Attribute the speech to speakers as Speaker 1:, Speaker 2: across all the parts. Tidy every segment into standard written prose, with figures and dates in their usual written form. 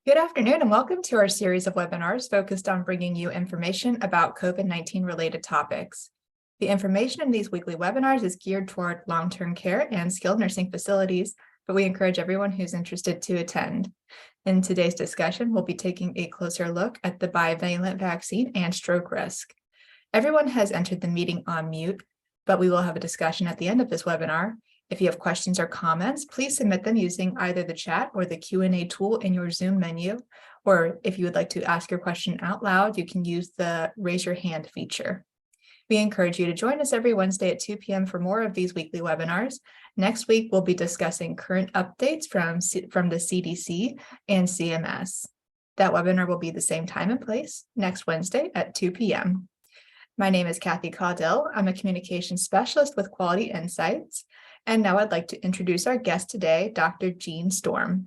Speaker 1: Good afternoon and welcome to our series of webinars focused on bringing you information about COVID-19 related topics. The information in these weekly webinars is geared toward long-term care and skilled nursing facilities, but we encourage everyone who's interested to attend. In today's discussion, we'll be taking a closer look at the bivalent vaccine and stroke risk. Everyone has entered the meeting on mute, but we will have a discussion at the end of this webinar. If you have questions or comments, please submit them using either the chat or the Q&A tool in your Zoom menu. Or if you would like to ask your question out loud, you can use the raise your hand feature. We encourage you to join us every Wednesday at 2 p.m. for more of these weekly webinars. Next week, we'll be discussing current updates from the CDC and CMS. That webinar will be the same time and place next Wednesday at 2 p.m. My name is Kathy Caudell. I'm a communications specialist with Quality Insights. And now I'd like to introduce our guest today, Dr. Jean Storm.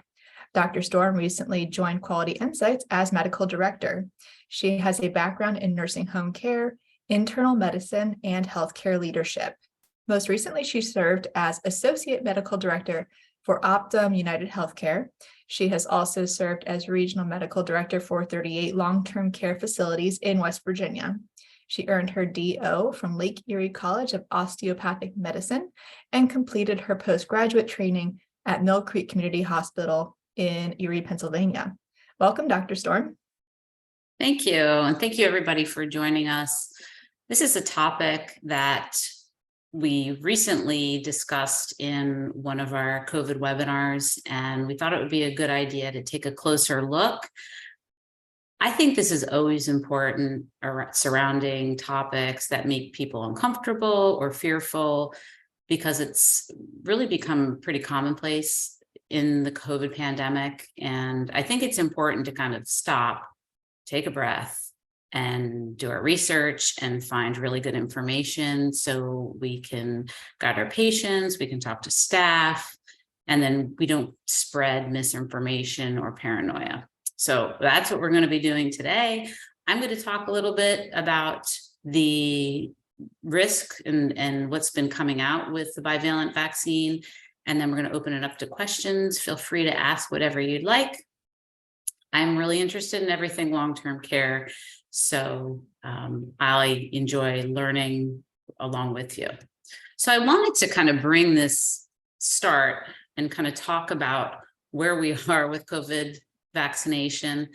Speaker 1: Dr. Storm recently joined Quality Insights as medical director. She has a background in nursing home care, internal medicine, and healthcare leadership. Most recently, she served as associate medical director for Optum United Healthcare. She has also served as regional medical director for 38 long-term care facilities in West Virginia. She earned her DO from Lake Erie College of Osteopathic Medicine and completed her postgraduate training at Mill Creek Community Hospital in Erie, Pennsylvania. Welcome, Dr. Storm.
Speaker 2: Thank you. And thank you, everybody, for joining us. This is a topic that we recently discussed in one of our COVID webinars, and we thought it would be a good idea to take a closer look. I think this is always important surrounding topics that make people uncomfortable or fearful, because it's really become pretty commonplace in the COVID pandemic. And I think it's important to kind of stop, take a breath, and do our research and find really good information so we can guide our patients, we can talk to staff, and then we don't spread misinformation or paranoia. So that's what we're going to be doing today. I'm going to talk a little bit about the risk and what's been coming out with the bivalent vaccine. And then we're going to open it up to questions. Feel free to ask whatever you'd like. I'm really interested in everything long-term care, so I enjoy learning along with you. So I wanted to kind of bring this start and kind of talk about where we are with COVID vaccination.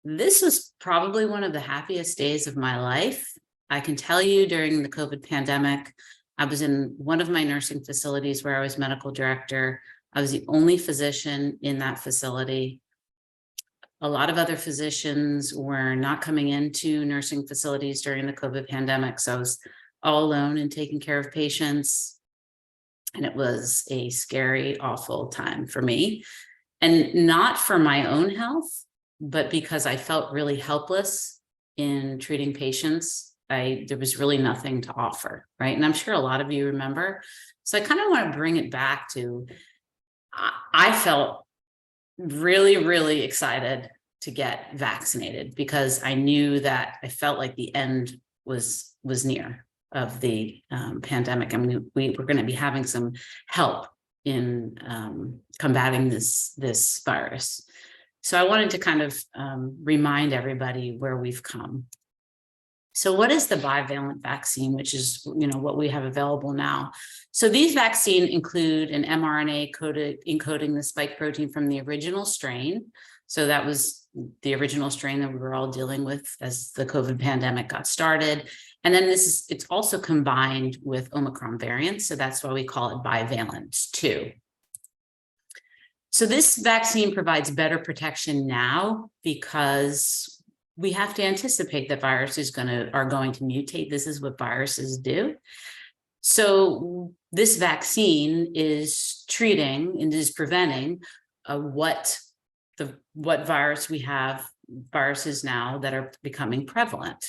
Speaker 2: This was probably one of the happiest days of my life. I can tell you, during the COVID pandemic, I was in one of my nursing facilities where I was medical director. I was the only physician in that facility. A lot of other physicians were not coming into nursing facilities during the COVID pandemic, so I was all alone and taking care of patients. And it was a scary, awful time for me. And not for my own health, but because I felt really helpless in treating patients. There was really nothing to offer, right? And I'm sure a lot of you remember. So I kind of want to bring it back to, I felt really, really excited to get vaccinated because I knew that I felt like the end was near of the pandemic. I mean, we were going to be having some help in combating this virus. So I wanted to kind of remind everybody where we've come. So what is the bivalent vaccine, which is what we have available now? So these vaccines include an mRNA encoding the spike protein from the original strain. So that was the original strain that we were all dealing with as the COVID pandemic got started. And then it's also combined with Omicron variants. So that's why we call it bivalent too. So this vaccine provides better protection now because we have to anticipate that viruses are going to mutate. This is what viruses do. So this vaccine is treating and is preventing what virus we have, viruses now that are becoming prevalent.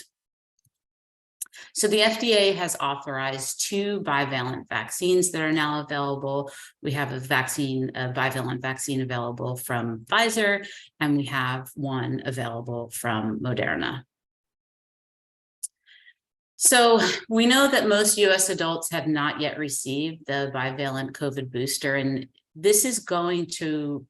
Speaker 2: So the FDA has authorized 2 bivalent vaccines that are now available. We have a bivalent vaccine available from Pfizer, and we have one available from Moderna. So we know that most US adults have not yet received the bivalent COVID booster, and this is going to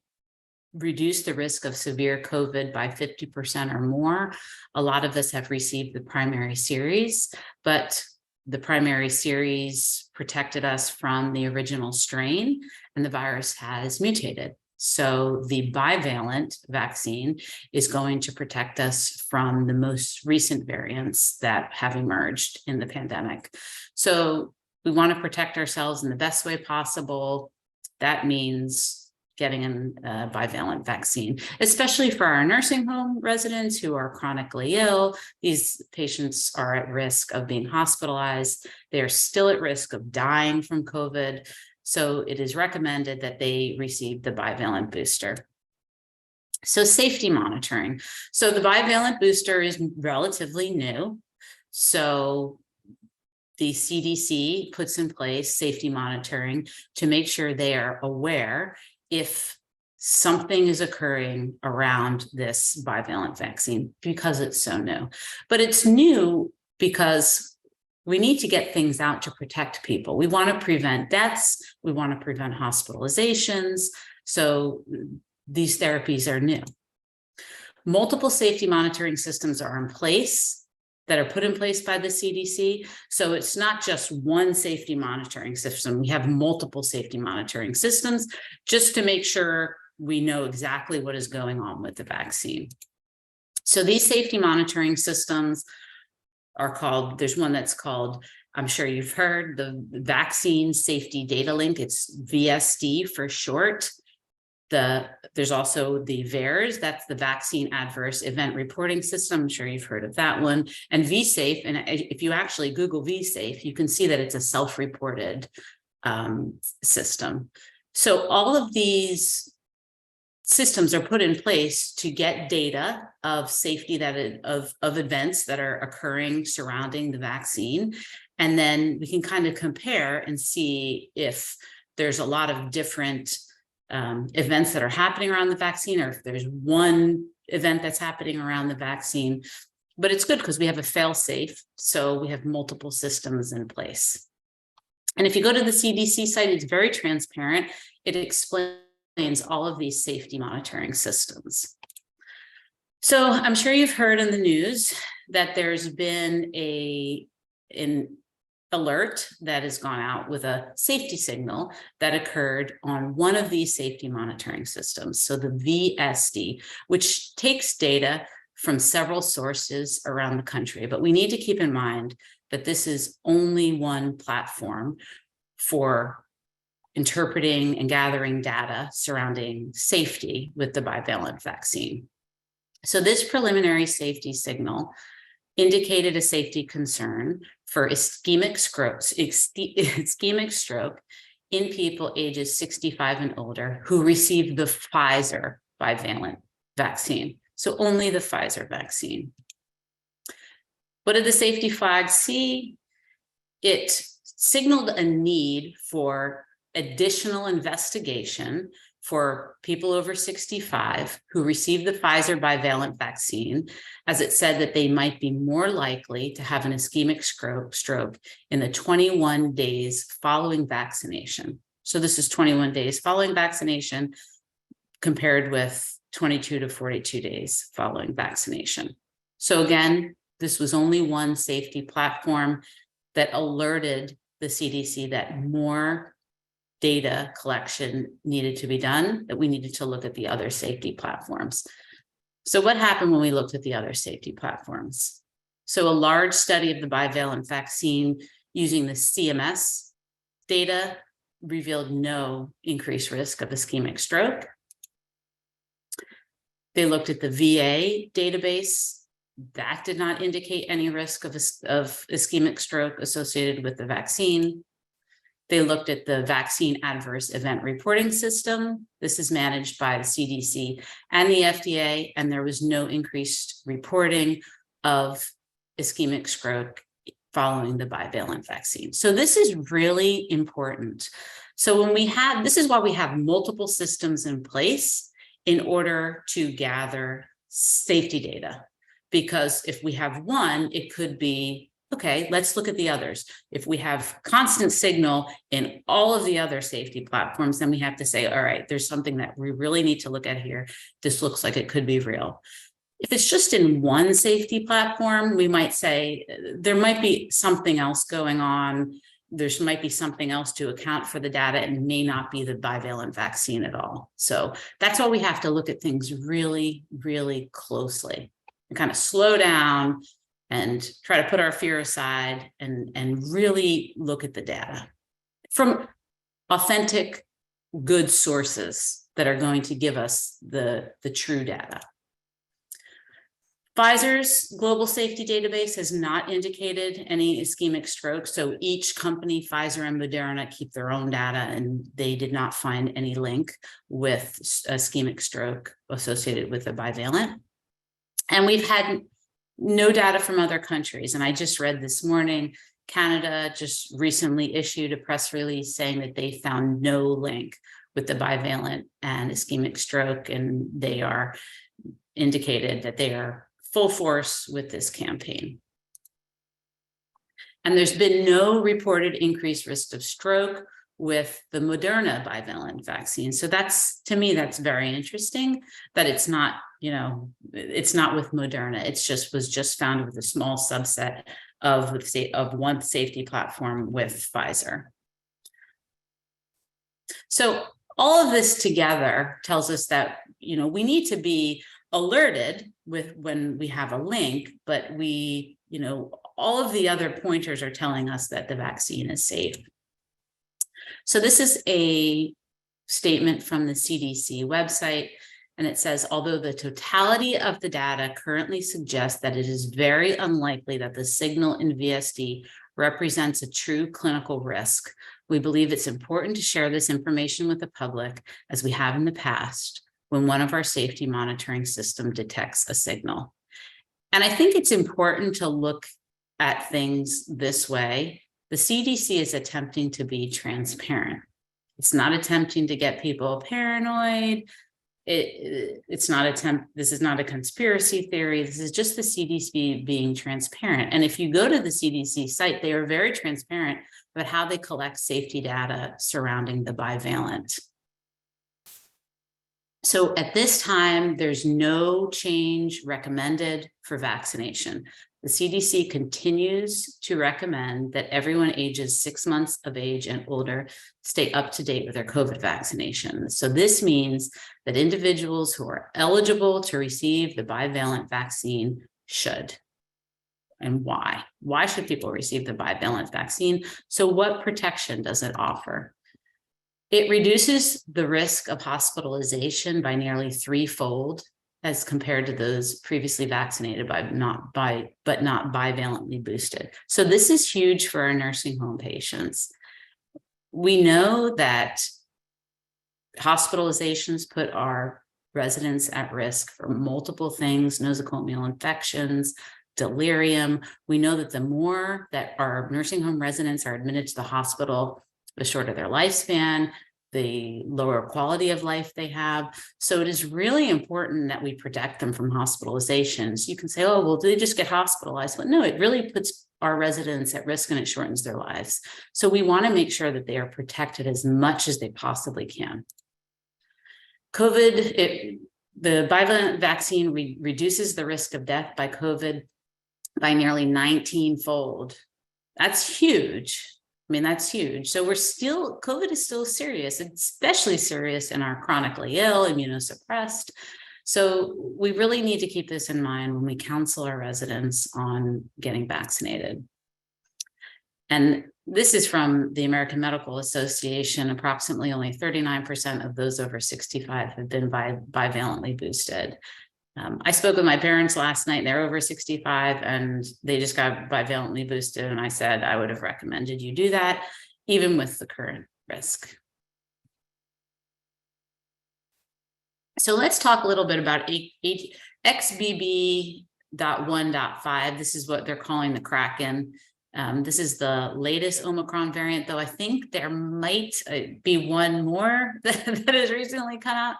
Speaker 2: reduce the risk of severe COVID by 50% or more. A lot of us have received the primary series, but the primary series protected us from the original strain, and the virus has mutated. So the bivalent vaccine is going to protect us from the most recent variants that have emerged in the pandemic. So we want to protect ourselves in the best way possible. That means getting a bivalent vaccine, especially for our nursing home residents who are chronically ill. These patients are at risk of being hospitalized. They're still at risk of dying from COVID. So it is recommended that they receive the bivalent booster. So safety monitoring. So the bivalent booster is relatively new. So the CDC puts in place safety monitoring to make sure they are aware if something is occurring around this bivalent vaccine because it's so new. But it's new because we need to get things out to protect people. We want to prevent deaths. We want to prevent hospitalizations. So these therapies are new. Multiple safety monitoring systems are in place that are put in place by the CDC. So it's not just one safety monitoring system. We have multiple safety monitoring systems just to make sure we know exactly what is going on with the vaccine. So these safety monitoring systems are called, there's one that's called, I'm sure you've heard, the Vaccine Safety Data Link. It's VSD for short. There's also the VAERS, that's the Vaccine Adverse Event Reporting System. I'm sure you've heard of that one. And VSafe, and if you actually Google VSafe, you can see that it's a self-reported system. So all of these systems are put in place to get data of safety of events that are occurring surrounding the vaccine. And then we can kind of compare and see if there's a lot of different events that are happening around the vaccine, or if there's one event that's happening around the vaccine. But it's good because we have a fail-safe, so we have multiple systems in place. And if you go to the CDC site, it's very transparent. It explains all of these safety monitoring systems. So I'm sure you've heard in the news that there's been an alert that has gone out with a safety signal that occurred on one of these safety monitoring systems. So the VSD, which takes data from several sources around the country, but we need to keep in mind that this is only one platform for interpreting and gathering data surrounding safety with the bivalent vaccine. So this preliminary safety signal indicated a safety concern for ischemic stroke in people ages 65 and older who received the Pfizer bivalent vaccine. So only the Pfizer vaccine. What did the safety flag see? It signaled a need for additional investigation for people over 65 who received the Pfizer bivalent vaccine, as it said that they might be more likely to have an ischemic stroke in the 21 days following vaccination. So this is 21 days following vaccination compared with 22 to 42 days following vaccination. So again, this was only one safety platform that alerted the CDC that more data collection needed to be done, that we needed to look at the other safety platforms. So what happened when we looked at the other safety platforms? So a large study of the bivalent vaccine using the CMS data revealed no increased risk of ischemic stroke. They looked at the VA database. That did not indicate any risk of ischemic stroke associated with the vaccine. They looked at the Vaccine Adverse Event Reporting System. This is managed by the CDC and the FDA, and there was no increased reporting of ischemic stroke following the bivalent vaccine. So this is really important. So when this is why we have multiple systems in place in order to gather safety data, because if we have one, it could be Okay, let's look at the others. If we have constant signal in all of the other safety platforms, then we have to say, all right, there's something that we really need to look at here. This looks like it could be real. If it's just in one safety platform, we might say there might be something else going on. There might be something else to account for the data and may not be the bivalent vaccine at all. So that's why we have to look at things really, really closely and kind of slow down and try to put our fear aside and really look at the data from authentic, good sources that are going to give us the true data. Pfizer's global safety database has not indicated any ischemic stroke. So each company, Pfizer and Moderna, keep their own data, and they did not find any link with ischemic stroke associated with a bivalent. And we've had no data from other countries. And I just read this morning, Canada just recently issued a press release saying that they found no link with the bivalent and ischemic stroke, and they are indicated that they are full force with this campaign. And there's been no reported increased risk of stroke with the Moderna bivalent vaccine. So that's, to me, that's very interesting that it's not, it's not with Moderna. It's was just found with a small subset of one safety platform with Pfizer. So all of this together tells us that, we need to be alerted with when we have a link, but all of the other pointers are telling us that the vaccine is safe. So this is a statement from the CDC website, and it says, although the totality of the data currently suggests that it is very unlikely that the signal in VSD represents a true clinical risk, we believe it's important to share this information with the public, as we have in the past, when one of our safety monitoring system detects a signal. And I think it's important to look at things this way. The CDC is attempting to be transparent. It's not attempting to get people paranoid. This is not a conspiracy theory. This is just the CDC being transparent. And if you go to the CDC site, they are very transparent about how they collect safety data surrounding the bivalent. So at this time, there's no change recommended for vaccination. The CDC continues to recommend that everyone ages 6 months of age and older stay up to date with their COVID vaccination. So this means that individuals who are eligible to receive the bivalent vaccine should. And why? Why should people receive the bivalent vaccine? So what protection does it offer? It reduces the risk of hospitalization by nearly threefold as compared to those previously vaccinated but not bivalently boosted. So this is huge for our nursing home patients. We know that hospitalizations put our residents at risk for multiple things: nosocomial infections, delirium. We know that the more that our nursing home residents are admitted to the hospital, the shorter their lifespan, the lower quality of life they have. So it is really important that we protect them from hospitalizations. You can say, oh, well, do they just get hospitalized? But no, it really puts our residents at risk and it shortens their lives. So we want to make sure that they are protected as much as they possibly can. The bivalent vaccine reduces the risk of death by COVID by nearly 19-fold. That's huge. I mean, that's huge. So COVID is still serious, especially serious in our chronically ill, immunosuppressed. So we really need to keep this in mind when we counsel our residents on getting vaccinated. And this is from the American Medical Association. Approximately only 39% of those over 65 have been bivalently boosted. I spoke with my parents last night. They're over 65 and they just got bivalently boosted. And I said, I would have recommended you do that, even with the current risk. So let's talk a little bit about XBB.1.5. This is what they're calling the Kraken. This is the latest Omicron variant, though I think there might be one more that has recently come out.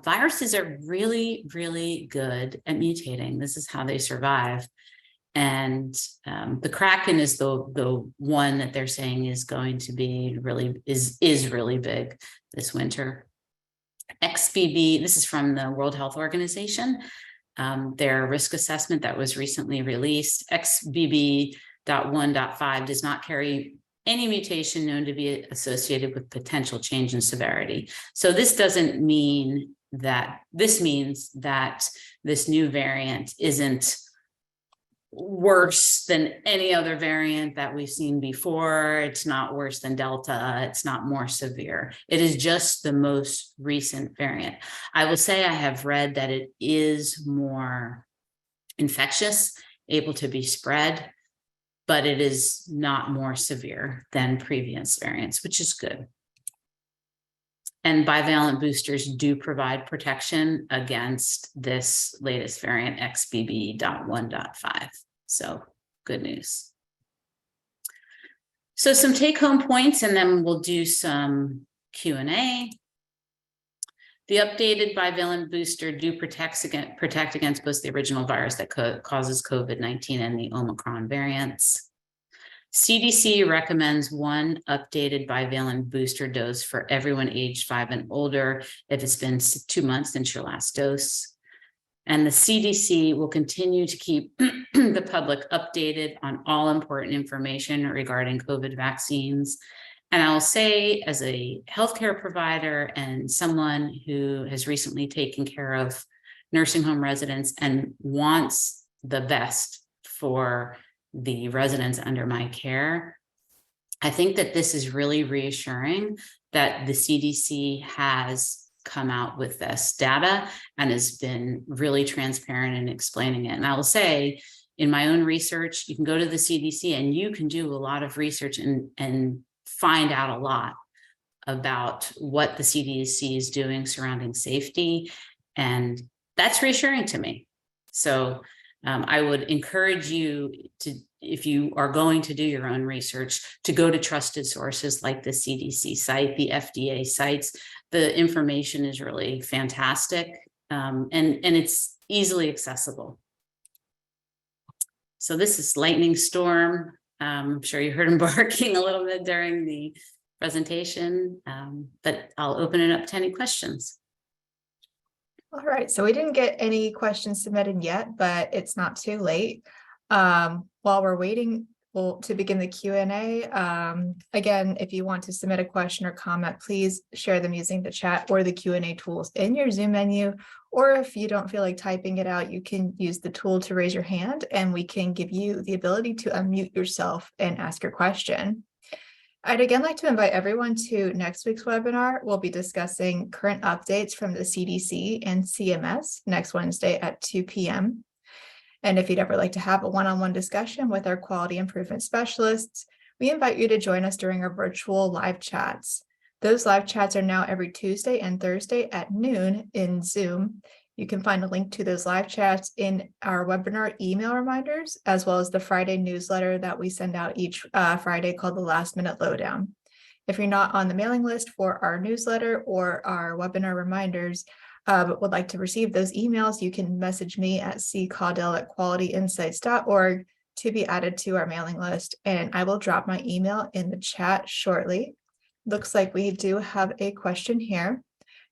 Speaker 2: Viruses are really, really good at mutating. This is how they survive. And the Kraken is the one that they're saying is going to be is really big this winter. XBB, this is from the World Health Organization, their risk assessment that was recently released. XBB.1.5 does not carry any mutation known to be associated with potential change in severity. So this doesn't mean that, this means that this new variant isn't worse than any other variant that we've seen before. It's not worse than Delta. It's not more severe. It is just the most recent variant. I will say I have read that it is more infectious, able to be spread, but it is not more severe than previous variants, which is good. And bivalent boosters do provide protection against this latest variant, XBB.1.5. So good news. So some take-home points, and then we'll do some Q&A. The updated bivalent booster do protect against both the original virus that causes COVID-19 and the Omicron variants. CDC recommends one updated bivalent booster dose for everyone aged 5 and older if it's been 2 months since your last dose. And the CDC will continue to keep the public updated on all important information regarding COVID vaccines. And I'll say, as a healthcare provider and someone who has recently taken care of nursing home residents and wants the best for the residents under my care, I think that this is really reassuring that the CDC has come out with this data and has been really transparent in explaining it. And I will say, in my own research, you can go to the CDC and you can do a lot of research and find out a lot about what the CDC is doing surrounding safety. And that's reassuring to me. So I would encourage you to, if you are going to do your own research, to go to trusted sources like the CDC site, the FDA sites. The information is really fantastic, and it's easily accessible. So this is lightning storm. I'm sure you heard him barking a little bit during the presentation, but I'll open it up to any questions.
Speaker 1: All right, so we didn't get any questions submitted yet, but it's not too late. While we're waiting to begin the Q&A, again, if you want to submit a question or comment, please share them using the chat or the Q&A tools in your Zoom menu. Or if you don't feel like typing it out, you can use the tool to raise your hand and we can give you the ability to unmute yourself and ask your question. I'd again like to invite everyone to next week's webinar. We'll be discussing current updates from the CDC and CMS next Wednesday at 2 p.m. And if you'd ever like to have a one-on-one discussion with our quality improvement specialists, we invite you to join us during our virtual live chats. Those live chats are now every Tuesday and Thursday at noon in Zoom. You can find a link to those live chats in our webinar email reminders, as well as the Friday newsletter that we send out each Friday called the Last Minute Lowdown. If you're not on the mailing list for our newsletter or our webinar reminders, but would like to receive those emails, you can message me at ccaudell@qualityinsights.org to be added to our mailing list, and I will drop my email in the chat shortly. Looks like we do have a question here.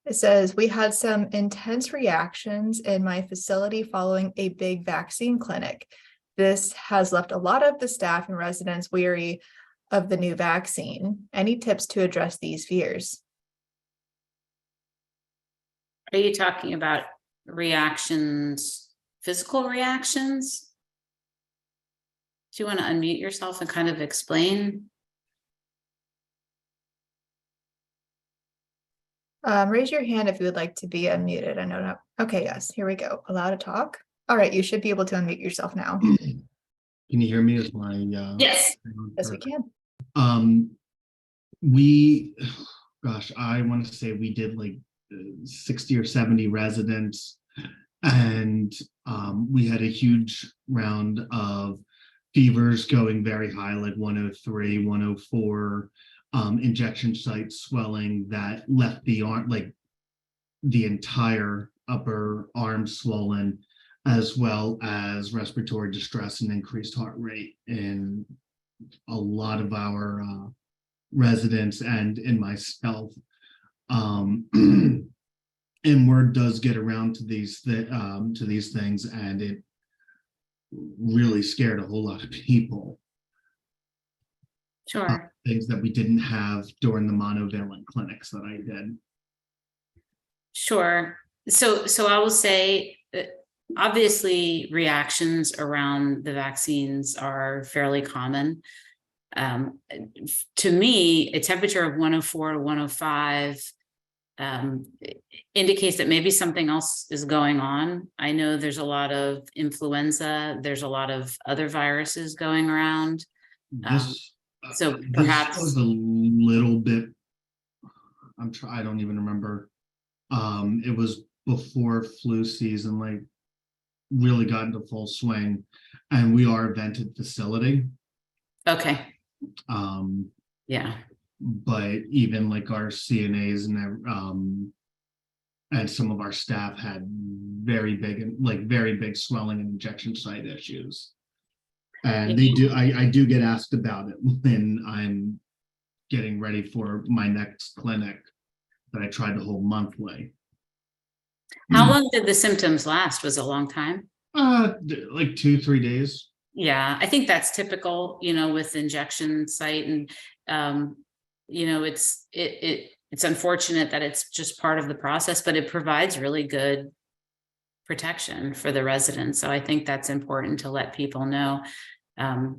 Speaker 1: It says, we had some intense reactions in my facility following a big vaccine clinic. This has left a lot of the staff and residents weary of the new vaccine. Any tips to address these fears?
Speaker 2: Are you talking about reactions, physical reactions? Do you want to unmute yourself and kind of explain?
Speaker 1: Raise your hand if you would like to be unmuted. I know not. Okay, yes, here we go. Allow to talk. All right, you should be able to unmute yourself now.
Speaker 3: Can you hear me? Is my
Speaker 2: Yes.
Speaker 1: Yes, we can.
Speaker 3: I want to say we did like 60 or 70 residents, and we had a huge round of fevers going very high, like 103, 104. Injection site swelling that left the arm, like the entire upper arm swollen. as well as respiratory distress and increased heart rate in a lot of our residents and in myself. And word does get around to these things, and it really scared a whole lot of people.
Speaker 2: Sure.
Speaker 3: Things that we didn't have during the monovalent clinics that I did.
Speaker 2: Sure. So I will say that obviously reactions around the vaccines are fairly common. To me, a temperature of 104 to 105 indicates that maybe something else is going on. I know there's a lot of influenza, there's a lot of other viruses going around. So perhaps
Speaker 3: this was a little bit, I don't even remember. It was before flu season, like really got into full swing, and we are a vented facility.
Speaker 2: Okay. Yeah.
Speaker 3: But even like our CNAs and some of our staff had very big swelling and injection site issues. And I do get asked about it when I'm getting ready for my next clinic that I tried to hold monthly.
Speaker 2: How long did the symptoms last? Was it a long time?
Speaker 3: Like 2-3 days.
Speaker 2: Yeah, I think that's typical, with injection site, and it's unfortunate that it's just part of the process, but it provides really good protection for the residents. So I think that's important to let people know.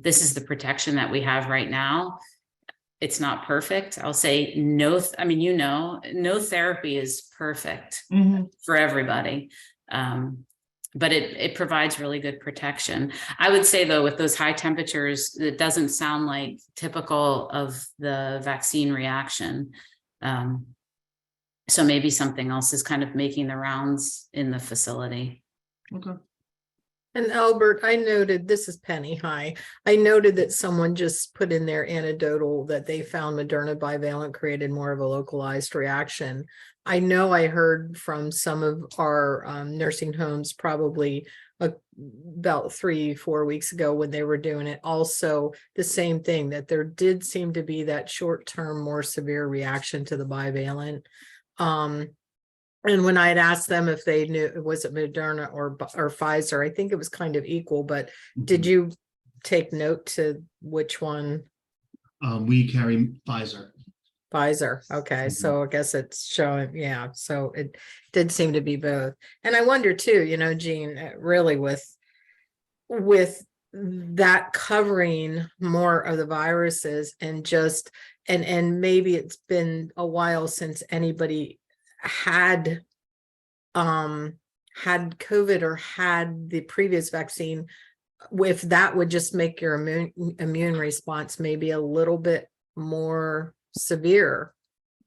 Speaker 2: This is the protection that we have right now. It's not perfect. I'll say no therapy is perfect for everybody. But it provides really good protection. I would say, though, with those high temperatures, it doesn't sound like typical of the vaccine reaction. So maybe something else is kind of making the rounds in the facility.
Speaker 3: Okay.
Speaker 4: And Albert, I noted, this is Penny, hi. I noted that someone just put in their anecdotal that they found Moderna bivalent created more of a localized reaction. I know I heard from some of our nursing homes probably about 3-4 weeks ago when they were doing it. Also, the same thing, that there did seem to be that short-term, more severe reaction to the bivalent. And when I had asked them if they knew, was it Moderna or Pfizer, I think it was kind of equal, but did you take note to which one?
Speaker 3: We carry Pfizer.
Speaker 4: Pfizer. Okay. So I guess it's showing. Yeah. So it did seem to be both. And I wonder too, Jean, really with that covering more of the viruses and and maybe it's been a while since anybody had COVID or had the previous vaccine, if that would just make your immune response maybe a little bit more severe.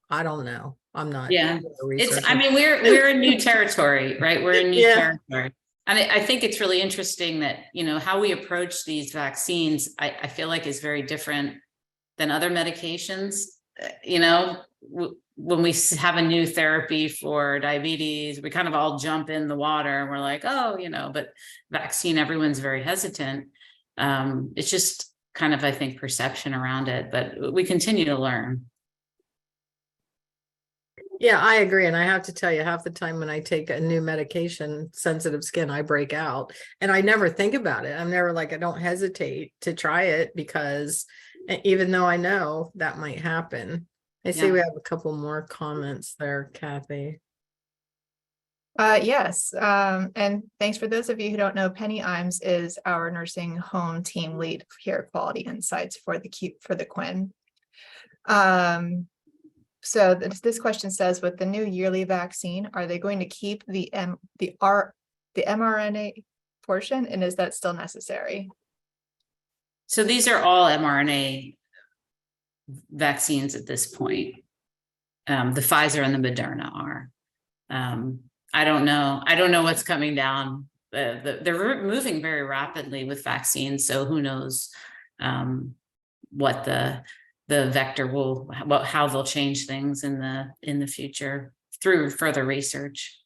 Speaker 4: I don't know. I'm not.
Speaker 2: Yeah, we're in new territory, right? We're in new territory. And I think it's really interesting that, how we approach these vaccines, I feel like is very different than other medications. When we have a new therapy for diabetes, we kind of all jump in the water and we're like, oh, but vaccine, everyone's very hesitant. It's just kind of, I think, perception around it, but we continue to learn.
Speaker 4: Yeah, I agree. And I have to tell you, half the time when I take a new medication, sensitive skin, I break out and I never think about it. I'm never like, I don't hesitate to try it because even though I know that might happen. I see we have a couple more comments there, Kathy.
Speaker 1: Yes. And thanks for those of you who don't know, Penny Imes is our nursing home team lead here at Quality Insights for the QIN. So this question says, with the new yearly vaccine, are they going to keep the mRNA portion, and is that still necessary?
Speaker 2: So these are all mRNA vaccines at this point. The Pfizer and the Moderna are. I don't know what's coming down. They're moving very rapidly with vaccines, so who knows what the vector will, how they'll change things in the future through further research.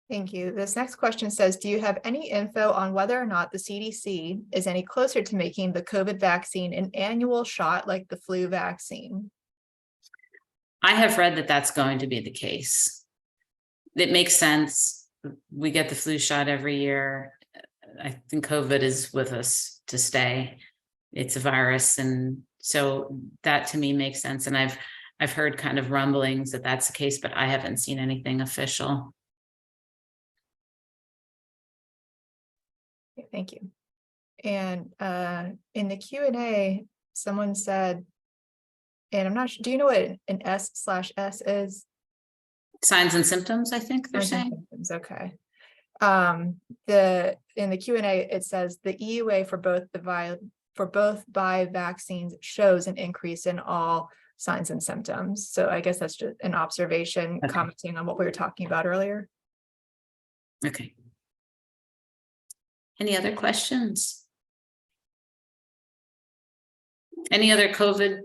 Speaker 1: Thank you. This next question says, do you have any info on whether or not the CDC is any closer to making the COVID vaccine an annual shot like the flu vaccine?
Speaker 2: I have read that that's going to be the case. It makes sense. We get the flu shot every year. I think COVID is with us to stay. It's a virus. And so that to me makes sense. And I've heard kind of rumblings that that's the case, but I haven't seen anything official.
Speaker 1: Okay, thank you. And in the Q&A, someone said, and I'm not sure, do you know what an S/S is?
Speaker 2: Signs and symptoms, I think they're
Speaker 1: Signs and
Speaker 2: saying.
Speaker 1: symptoms, okay. In the Q&A, it says the EUA for both by vaccines shows an increase in all signs and symptoms. So I guess that's just an observation commenting on what we were talking about earlier.
Speaker 2: Okay. Any other questions? Any other COVID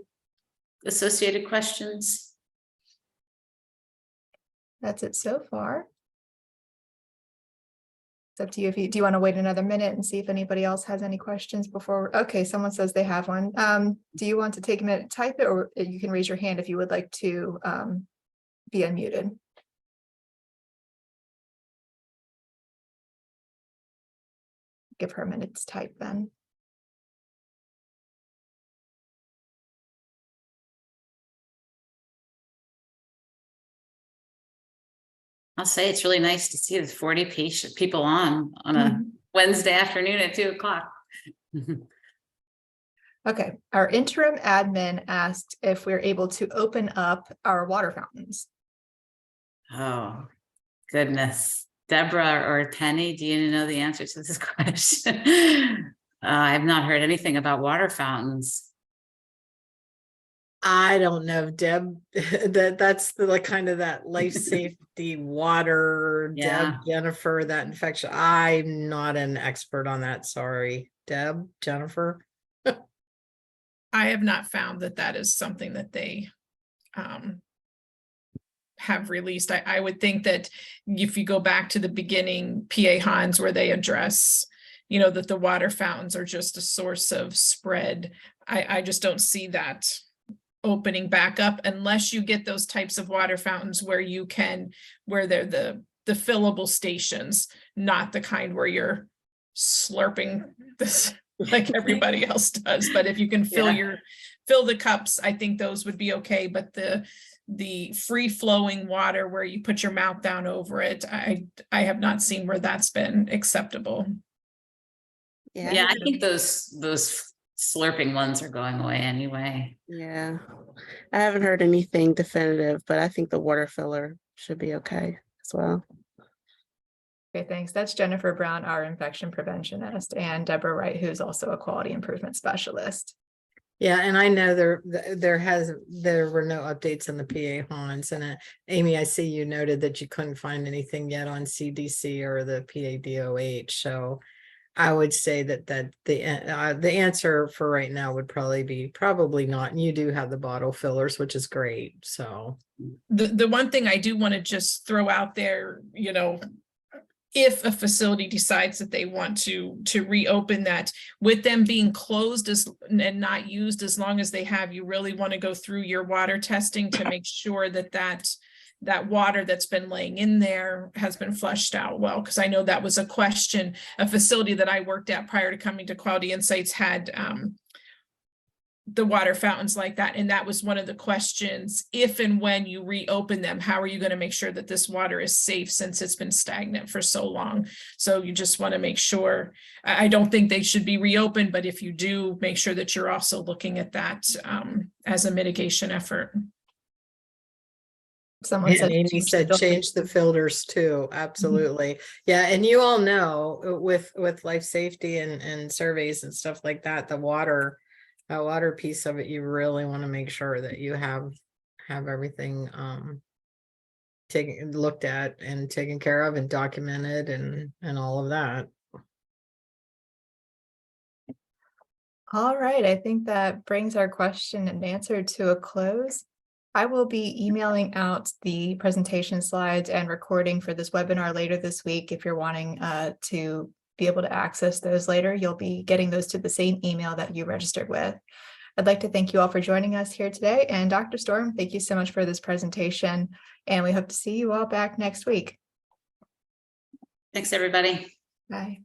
Speaker 2: associated questions?
Speaker 1: That's it so far. It's up to you. Do you want to wait another minute and see if anybody else has any questions before? Okay, someone says they have one. Do you want to take a minute to type it, or you can raise your hand if you would like to be unmuted? Give her a minute to type then.
Speaker 2: I'll say it's really nice to see the 40 people on a Wednesday afternoon at 2 o'clock.
Speaker 1: Okay, our interim admin asked if we're able to open up our water fountains.
Speaker 2: Oh, goodness. Deborah or Penny, do you know the answer to this question? I have not heard anything about water fountains.
Speaker 4: I don't know, Deb, that's the like kind of that life safety water,
Speaker 2: Yeah.
Speaker 4: Deb, Jennifer, that infection. I'm not an expert on that. Sorry, Deb, Jennifer.
Speaker 5: I have not found that that is something that they have released. I would think that if you go back to the beginning, PA Hans, where they address, that the water fountains are just a source of spread. I just don't see that opening back up unless you get those types of water fountains where they're the fillable stations, not the kind where you're slurping this like everybody else does. But if you can fill the cups, I think those would be okay. But the free flowing water where you put your mouth down over it, I have not seen where that's been acceptable.
Speaker 2: Yeah, I think those slurping ones are going away anyway.
Speaker 6: Yeah, I haven't heard anything definitive, but I think the water filler should be okay as well.
Speaker 1: Okay, thanks. That's Jennifer Brown, our infection preventionist, and Deborah Wright, who's also a quality improvement specialist.
Speaker 4: Yeah, and I know there were no updates on the PA Hans, and Amy, I see you noted that you couldn't find anything yet on CDC or the PADOH. So I would say that the answer for right now would probably not. And you do have the bottle fillers, which is great. So
Speaker 5: The one thing I do want to just throw out there, if a facility decides that they want to reopen that, with them being closed and not used as long as they have, you really want to go through your water testing to make sure that water that's been laying in there has been flushed out well. Because I know that was a question. A facility that I worked at prior to coming to Quality Insights had the water fountains like that. And that was one of the questions. If and when you reopen them, how are you going to make sure that this water is safe since it's been stagnant for so long? So you just want to make sure. I don't think they should be reopened, but if you do, make sure that you're also looking at that as a mitigation effort.
Speaker 1: Someone said,
Speaker 4: Amy said change the filters too. Absolutely. Yeah, and you all know with life safety and surveys and stuff like that, the water piece of it, you really want to make sure that you have everything looked at and taken care of and documented and all of that.
Speaker 1: all right, I think that brings our question and answer to a close. I will be emailing out the presentation slides and recording for this webinar later this week. If you're wanting to be able to access those later, you'll be getting those to the same email that you registered with. I'd like to thank you all for joining us here today. And Dr. Storm, thank you so much for this presentation. And we hope to see you all back next week.
Speaker 2: Thanks, everybody.
Speaker 1: Bye.